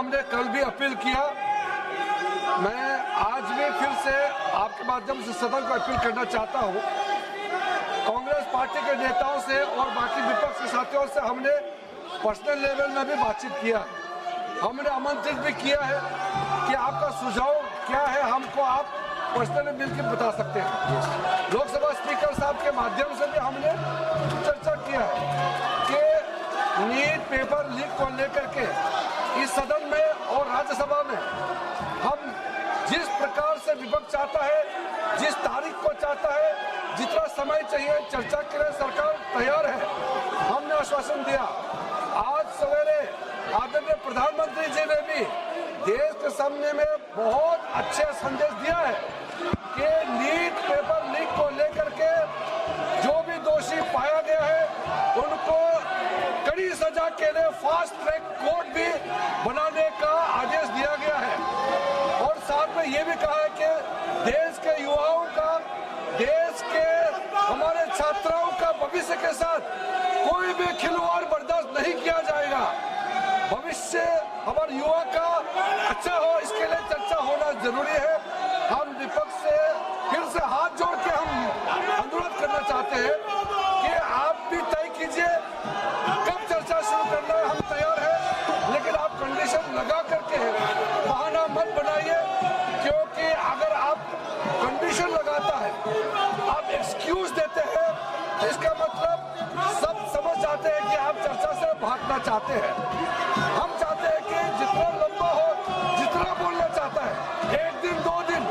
हमने कल भी अपील किया। मैं आज भी फिर से आपके माध्यम से सदन को अपील करना चाहता हूं। कांग्रेस पार्टी के नेताओं से और बाकी विपक्ष के साथियों से हमने पर्सनल लेवल में भी बातचीत किया है। हमने आमंत्रित भी किया है कि आपका सुझाव क्या है, हमको आप पर्सनली मिलकर बता सकते हैं। लोकसभा स्पीकर साहब के माध्यम से भी हमने चर्चा किया है कि नीट पेपर लीक को लेकर के इस सदन में और राज्यसभा में हम जिस प्रकार से विपक्ष चाहता है, जिस तारीख को चाहता है, जितना समय चाहिए चर्चा के लिए सरकार तैयार है। हमने आश्वासन दिया। आज सवेरे आदरणीय प्रधानमंत्री जी ने भी देश के सामने में बहुत अच्छे संदेश दिया है कि नीट पेपर लीक को लेकर के जो भी दोषी पाया गया है उनको कड़ी सजा के लिए फास्ट ट्रैक कोर्ट भी बनाने का आदेश दिया गया है। और साथ में ये भी कहा है कि देश के युवाओं का, देश के हमारे छात्राओं का भविष्य के साथ कोई भी खिलवाड़ बर्दाश्त नहीं किया जाएगा। भविष्य हमारे युवा का अच्छा हो, इसके लिए चर्चा होना जरूरी है। हम विपक्ष से फिर से हाथ जोड़ के हम अनुरोध करना चाहते हैं कि आप भी तय कीजिए कब चर्चा शुरू करना है। हम तैयार हैं, लेकिन आप कंडीशन लगा करके बहाना मत बनाइए, क्योंकि अगर आप कंडीशन लगाता है, आप एक्सक्यूज देते हैं, तो इसका मतलब सब समझ जाते हैं कि आप चर्चा से भागना चाहते हैं। हम चाहते हैं कि जितना लंबा हो, जितना बोलना चाहता है, 1 दिन 2 दिन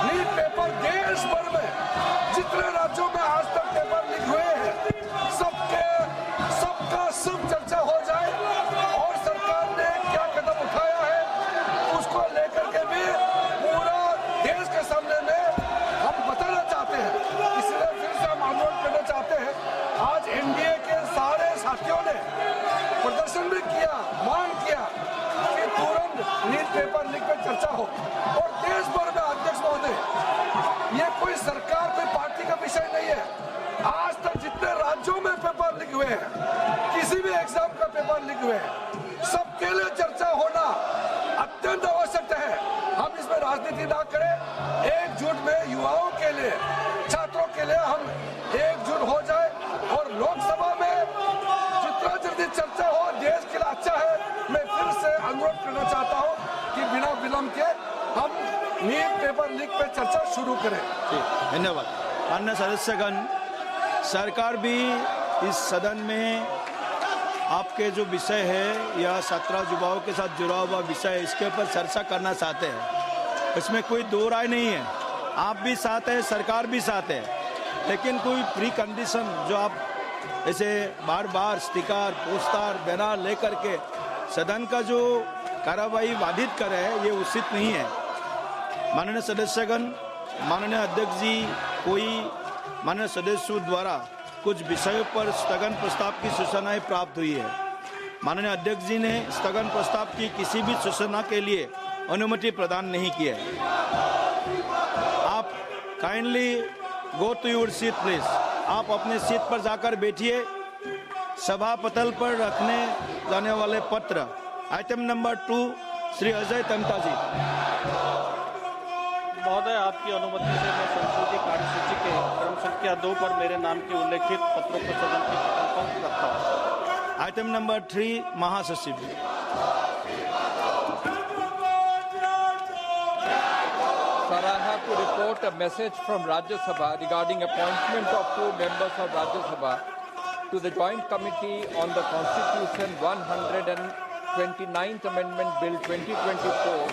लीक पेपर देश भर में जितने राज्यों में आज तक पेपर लीक हुए हैं सबका सब चर्चा हो जाए और सरकार ने क्या कदम उठाया है उसको लेकर के भी पूरा देश के सामने में हम बताना चाहते हैं। इसलिए फिर से हम अनुरोध करना चाहते हैं। आज एनडीए के सारे साथियों ने प्रदर्शन भी किया, मांग किया कि तुरंत नीट पेपर लीक पर चर्चा हो। और देश भर में अध्यक्ष महोदय, ये कोई सरकार, कोई पार्टी का विषय नहीं है। आज तक जितने राज्यों में पेपर लीक हुए हैं, किसी भी एग्जाम का पेपर लीक हुए हैं, सबके लिए चर्चा होना अत्यंत आवश्यक है। हम इसमें राजनीति ना करें, एकजुट में युवाओं के लिए, छात्रों के लिए हम एकजुट हो जाए और लोकसभा में जितना जल्दी चर्चा हो देश के लिए अच्छा है। मैं फिर से अनुरोध करना चाहता हूं कि बिना विलंब के हम नीट पेपर लीक पे चर्चा शुरू करें। धन्यवाद। अन्य सदस्यगण, सरकार भी इस सदन में आपके जो विषय है या छात्र युवाओं के साथ जुड़ा हुआ विषय है, इसके ऊपर चर्चा करना चाहते हैं। इसमें कोई दो राय नहीं है। आप भी साथ है, सरकार भी साथ है, लेकिन कोई प्री कंडीशन जो आप ऐसे बार बार स्टिकर, पोस्टर, बैनर लेकर के सदन का जो कार्रवाई बाधित करे, ये उचित नहीं है। माननीय सदस्यगण, माननीय अध्यक्ष जी, कोई माननीय सदस्यों द्वारा कुछ विषयों पर स्थगन प्रस्ताव की सूचनाएं प्राप्त हुई है। माननीय अध्यक्ष जी ने स्थगन प्रस्ताव की किसी भी सूचना के लिए अनुमति प्रदान नहीं की है। आप kindly go to your seat please. आप अपने सीट पर जाकर बैठिए। सभा पटल पर रखने जाने वाले पत्र आइटम नंबर 2, श्री अजय तमता जी। महोदय, आपकी अनुमति से मैं संशोधित कार्यसूची के क्रम संख्या 2 पर मेरे नाम के उल्लेखित पत्रों को सदन की पटल पर रखता हूँ। आइटम नंबर 3, महासचिव जी। Sir, I have to report a message from Rajya Sabha regarding appointment of 2 members of Rajya Sabha to the Joint Committee on the Constitution 129th Amendment Bill 2024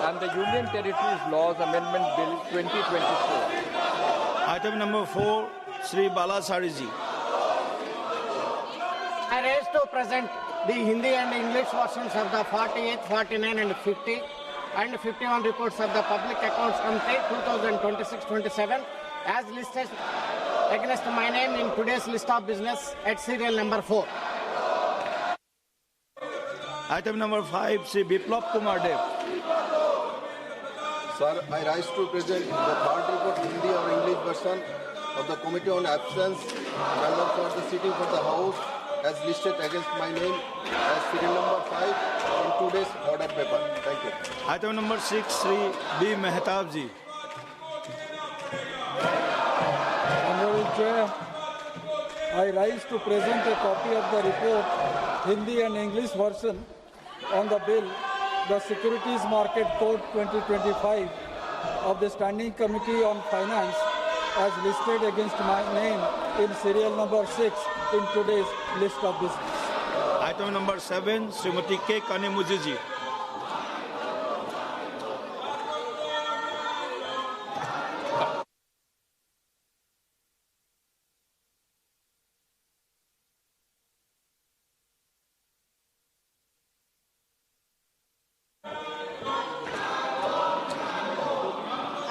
and the Union Territories Laws Amendment Bill 2024. Item number 4, Shri Balasari ji. I raise to present the Hindi and English versions of the 48, 49 and 50 and 51 reports of the Public Accounts Committee 2026-27 as listed against my name in today's list of business at serial number 4. Item number 5, Shri Biplab Kumar Dev. Sir, I rise to present the third report Hindi or English version of the Committee on Absence, members for the sitting for the House as listed against my name as serial number 5 in today's order paper. Thank you. Item number 6 Shri B Mahtab ji. Honorable Chair, I rise to present a copy of the report, Hindi and English version, on the bill, the Securities Market Code 2025 of the Standing Committee on Finance, as listed against my name in serial number 6 in today's list of business. Item number 7 Shrimati के कानीमुजी जी।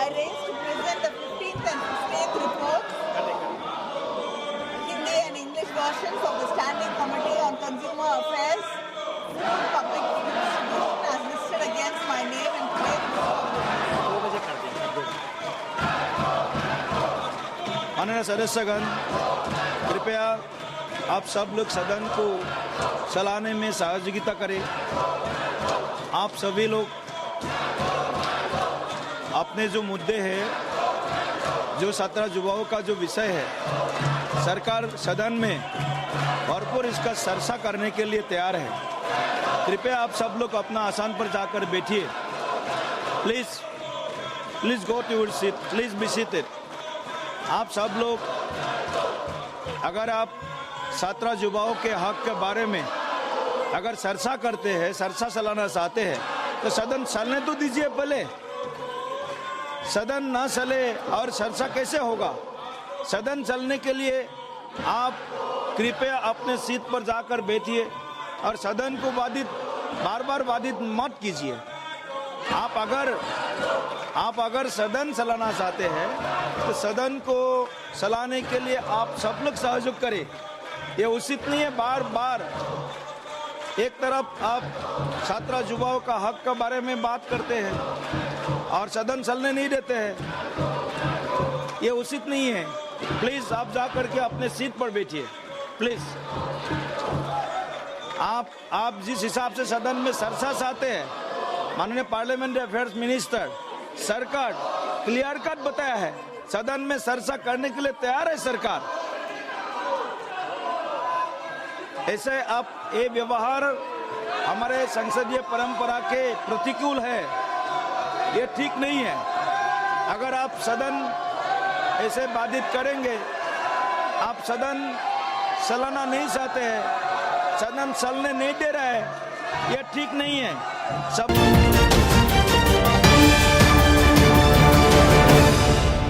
I raise to present the 15th and 16th reports, Hindi and English versions of the Standing Committee on Consumer Affairs, Public Distribution, as listed against my name in today's list of business. माननीय सदस्यगण, कृपया आप सब लोग सदन को चलाने में सहयोगिता करें। आप सभी लोग अपने जो मुद्दे हैं, जो 17 युवाओं का जो विषय है, सरकार सदन में भरपूर इसका चर्चा करने के लिए तैयार है। कृपया आप सब लोग अपना आसन पर जाकर बैठिए। Please go to your seat, please be seated. आप सब लोग अगर आप 17 युवाओं के हक के बारे में अगर चर्चा करते हैं, चर्चा चलाना चाहते हैं, तो सदन चलने तो दीजिए पहले। सदन ना चले और चर्चा कैसे होगा? सदन चलने के लिए आप कृपया अपने सीट पर जाकर बैठिए और सदन को बार बार बाधित मत कीजिए। आप अगर सदन चलाना चाहते हैं तो सदन को चलाने के लिए आप सब लोग सहयोग करें। ये उचित नहीं है बार बार एक तरफ आप 17 युवाओं का हक के बारे में बात करते हैं और सदन चलने नहीं देते हैं। ये उचित नहीं है। प्लीज आप जा करके अपने सीट पर बैठिए। प्लीज आप जिस हिसाब से सदन में चर्चा चाहते हैं, माननीय पार्लियामेंट्री अफेयर्स मिनिस्टर सरकार क्लियर कट बताया है, सदन में चर्चा करने के लिए तैयार है सरकार। ऐसे आप ये व्यवहार हमारे संसदीय परंपरा के प्रतिकूल है, ये ठीक नहीं है। अगर आप सदन ऐसे बाधित करेंगे, आप सदन चलाना नहीं चाहते हैं, सदन चलने नहीं दे रहा है, ये ठीक नहीं है। सब